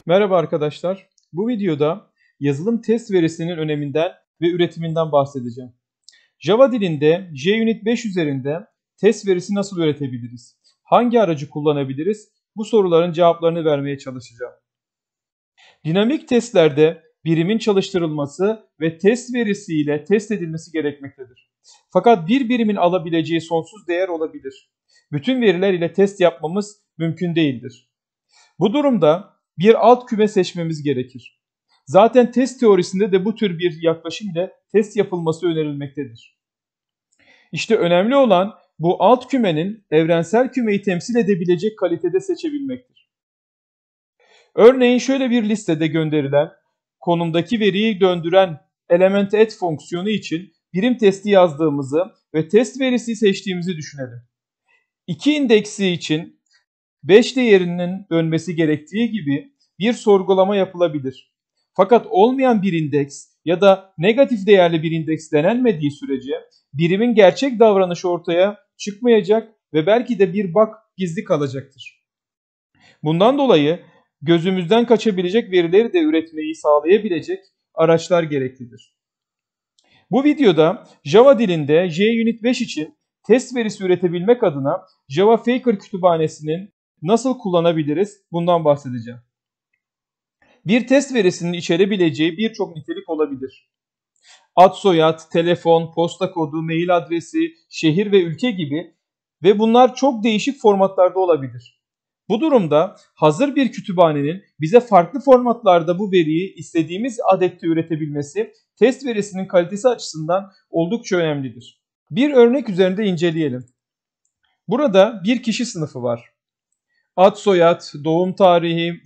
Merhaba arkadaşlar. Bu videoda yazılım test verisinin öneminden ve üretiminden bahsedeceğim. Java dilinde JUnit 5 üzerinde test verisi nasıl üretebiliriz? Hangi aracı kullanabiliriz? Bu soruların cevaplarını vermeye çalışacağım. Dinamik testlerde birimin çalıştırılması ve test verisiyle test edilmesi gerekmektedir. Fakat bir birimin alabileceği sonsuz değer olabilir. Bütün veriler ile test yapmamız mümkün değildir. Bu durumda bir alt küme seçmemiz gerekir. Zaten test teorisinde de bu tür bir yaklaşım ile test yapılması önerilmektedir. İşte önemli olan bu alt kümenin evrensel kümeyi temsil edebilecek kalitede seçebilmektir. Örneğin şöyle bir listede gönderilen konumdaki veriyi döndüren element add fonksiyonu için birim testi yazdığımızı ve test verisi seçtiğimizi düşünelim. İki indeksi için 5 değerinin dönmesi gerektiği gibi bir sorgulama yapılabilir. Fakat olmayan bir indeks ya da negatif değerli bir indeks denenmediği sürece birimin gerçek davranışı ortaya çıkmayacak ve belki de bir bug gizli kalacaktır. Bundan dolayı gözümüzden kaçabilecek verileri de üretmeyi sağlayabilecek araçlar gereklidir. Bu videoda Java dilinde JUnit 5 için test verisi üretebilmek adına Java Faker kütüphanesinin nasıl kullanabiliriz? Bundan bahsedeceğim. Bir test verisinin içerebileceği birçok nitelik olabilir. Ad soyad, telefon, posta kodu, mail adresi, şehir ve ülke gibi ve bunlar çok değişik formatlarda olabilir. Bu durumda hazır bir kütüphanenin bize farklı formatlarda bu veriyi istediğimiz adette üretebilmesi test verisinin kalitesi açısından oldukça önemlidir. Bir örnek üzerinde inceleyelim. Burada bir kişi sınıfı var. Ad soyad, doğum tarihi,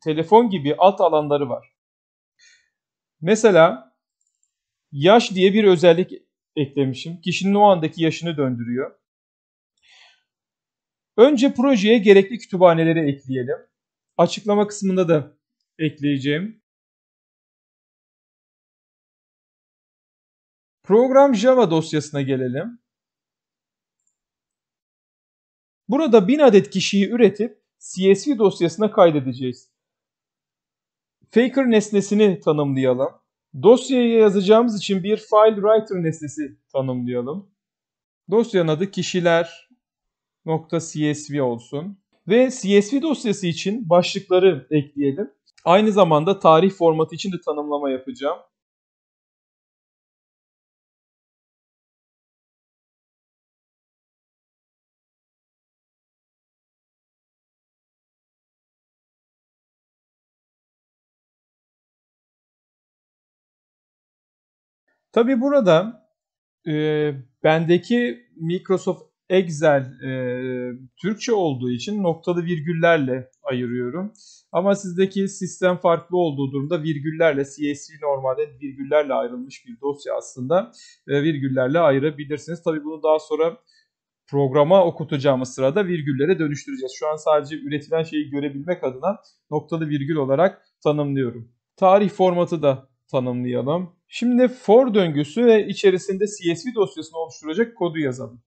telefon gibi alt alanları var. Mesela yaş diye bir özellik eklemişim. Kişinin o andaki yaşını döndürüyor. Önce projeye gerekli kütüphaneleri ekleyelim. Açıklama kısmında da ekleyeceğim. Program Java dosyasına gelelim. Burada 1000 adet kişiyi üretip CSV dosyasına kaydedeceğiz. Faker nesnesini tanımlayalım. Dosyaya yazacağımız için bir file writer nesnesi tanımlayalım. Dosyanın adı kişiler.csv olsun. Ve CSV dosyası için başlıkları ekleyelim. Aynı zamanda tarih formatı için de tanımlama yapacağım. Tabi burada bendeki Microsoft Excel Türkçe olduğu için noktalı virgüllerle ayırıyorum. Ama sizdeki sistem farklı olduğu durumda virgüllerle, CSV normalde virgüllerle ayrılmış bir dosya aslında virgüllerle ayırabilirsiniz. Tabii bunu daha sonra programa okutacağımız sırada virgüllere dönüştüreceğiz. Şu an sadece üretilen şeyi görebilmek adına noktalı virgül olarak tanımlıyorum. Tarih formatı da tanımlayalım. Şimdi for döngüsü ve içerisinde CSV dosyasını oluşturacak kodu yazalım.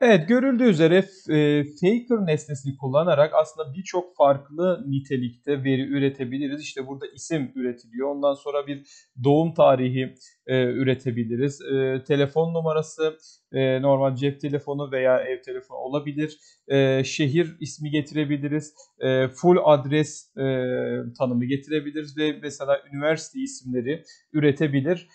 Evet, görüldüğü üzere Faker nesnesini kullanarak aslında birçok farklı nitelikte veri üretebiliriz. İşte burada isim üretiliyor. Ondan sonra bir doğum tarihi üretebiliriz. Telefon numarası, normal cep telefonu veya ev telefonu olabilir. Şehir ismi getirebiliriz. Full adres tanımı getirebiliriz ve mesela üniversite isimleri üretebilir.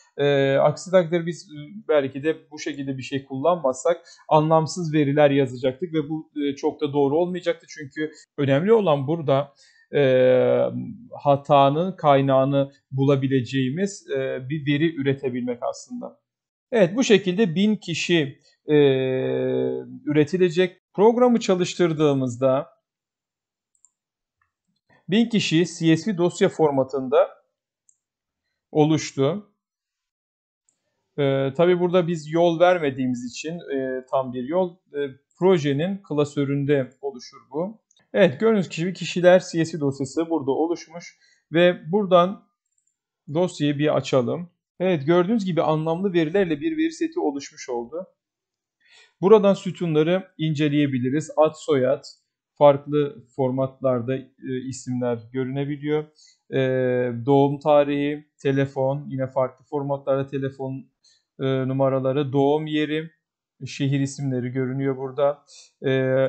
Aksi takdirde biz belki de bu şekilde bir şey kullanmazsak anlamsız veriler yazacaktık ve bu çok da doğru olmayacaktı. Çünkü önemli olan burada hatanın kaynağını bulabileceğimiz bir veri üretebilmek aslında. Evet, bu şekilde 1000 kişi üretilecek. Programı çalıştırdığımızda 1000 kişi CSV dosya formatında oluştu. Tabii burada biz yol vermediğimiz için tam bir yol projenin klasöründe oluşur bu. Evet, gördüğünüz gibi kişiler CSV dosyası burada oluşmuş ve buradan dosyayı bir açalım. Evet, gördüğünüz gibi anlamlı verilerle bir veri seti oluşmuş oldu. Buradan sütunları inceleyebiliriz. Ad, soyad, farklı formatlarda isimler görünebiliyor. Doğum tarihi, telefon, yine farklı formatlarda telefon numaraları, doğum yeri, şehir isimleri görünüyor burada.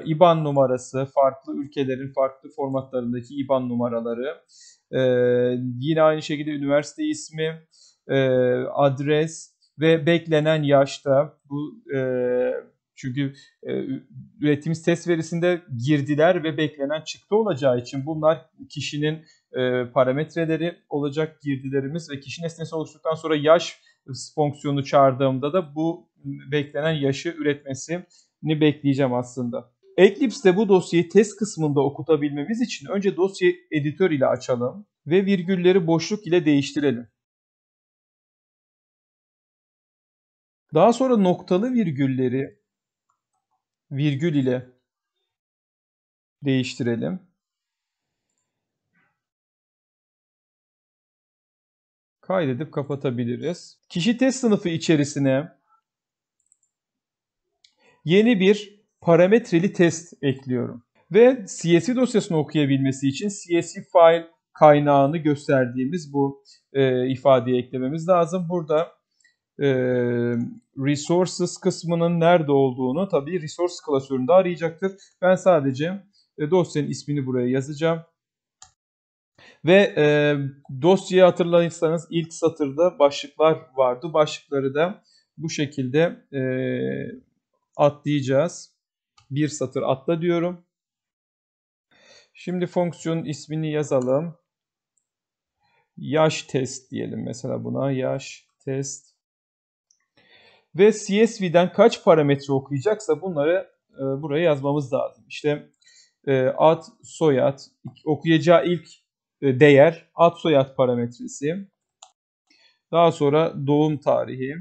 IBAN numarası, farklı ülkelerin farklı formatlarındaki IBAN numaraları. Yine aynı şekilde üniversite ismi, adres ve beklenen yaşta. Bu çünkü ürettiğimiz test verisinde girdiler ve beklenen çıktı olacağı için bunlar kişinin parametreleri olacak girdilerimiz ve kişi nesnesi oluştuktan sonra yaş fonksiyonu çağırdığımda da bu beklenen yaşı üretmesini bekleyeceğim aslında. Eclipse'de bu dosyayı test kısmında okutabilmemiz için önce dosya editör ile açalım ve virgülleri boşluk ile değiştirelim. Daha sonra noktalı virgülleri virgül ile değiştirelim. Kaydedip kapatabiliriz. Kişi test sınıfı içerisine yeni bir parametreli test ekliyorum. Ve CSV dosyasını okuyabilmesi için CSV file kaynağını gösterdiğimiz bu ifadeyi eklememiz lazım. Burada resources kısmının nerede olduğunu tabii resource klasöründe arayacaktır. Ben sadece dosyanın ismini buraya yazacağım. Ve dosyayı hatırlarsanız ilk satırda başlıklar vardı. Başlıkları da bu şekilde atlayacağız. Bir satır atla diyorum. Şimdi fonksiyonun ismini yazalım. Yaş test diyelim mesela buna. Yaş test. Ve CSV'den kaç parametre okuyacaksa bunları buraya yazmamız lazım. İşte ad, soyad, okuyacağı ilk değer ad, soyad parametresi. Daha sonra doğum tarihi.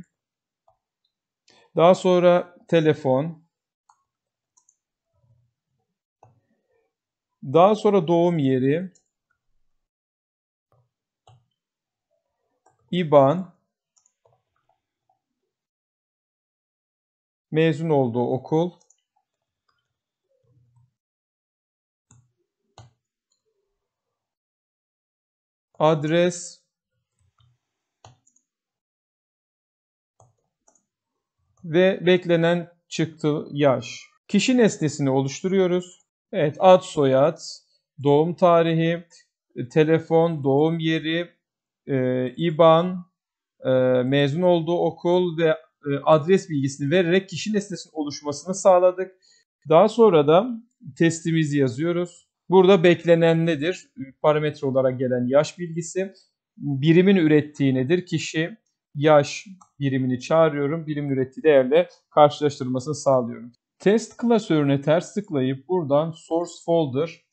Daha sonra telefon. Daha sonra doğum yeri. IBAN. Mezun olduğu okul. Adres. Ve beklenen çıktı yaş. Kişi nesnesini oluşturuyoruz. Evet, ad, soyad, doğum tarihi, telefon, doğum yeri, IBAN, mezun olduğu okul ve adres bilgisini vererek kişi nesnesinin oluşmasını sağladık. Daha sonra da testimizi yazıyoruz. Burada beklenen nedir? Parametre olarak gelen yaş bilgisi. Birimin ürettiği nedir? Kişi, yaş birimini çağırıyorum. Birimin ürettiği değerle karşılaştırmasını sağlıyorum. Test klasörüne ters tıklayıp buradan source folder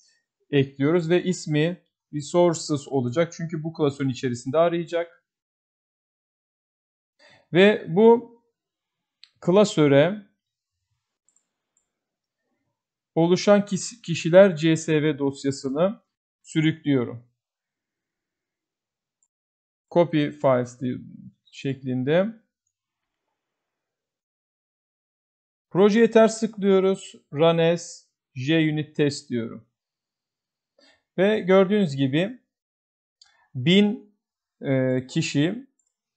ekliyoruz ve ismi resources olacak. Çünkü bu klasörün içerisinde arayacak. Ve bu klasöre oluşan kişiler CSV dosyasını sürüklüyorum. Copy files şeklinde. Projeye ters tıklıyoruz. Run as JUnit test diyorum. Ve gördüğünüz gibi 1000 kişi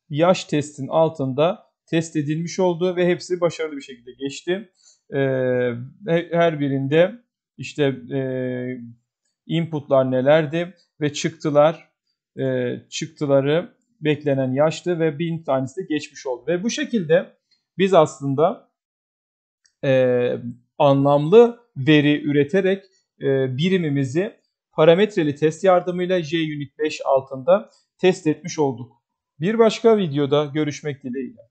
yaş testin altında test edilmiş oldu ve hepsi başarılı bir şekilde geçti. Her birinde işte inputlar nelerdi ve çıktıları beklenen yaştı ve 1000 tanesi de geçmiş oldu. Ve bu şekilde biz aslında anlamlı veri üreterek birimimizi parametreli test yardımıyla JUnit 5 altında test etmiş olduk. Bir başka videoda görüşmek dileğiyle.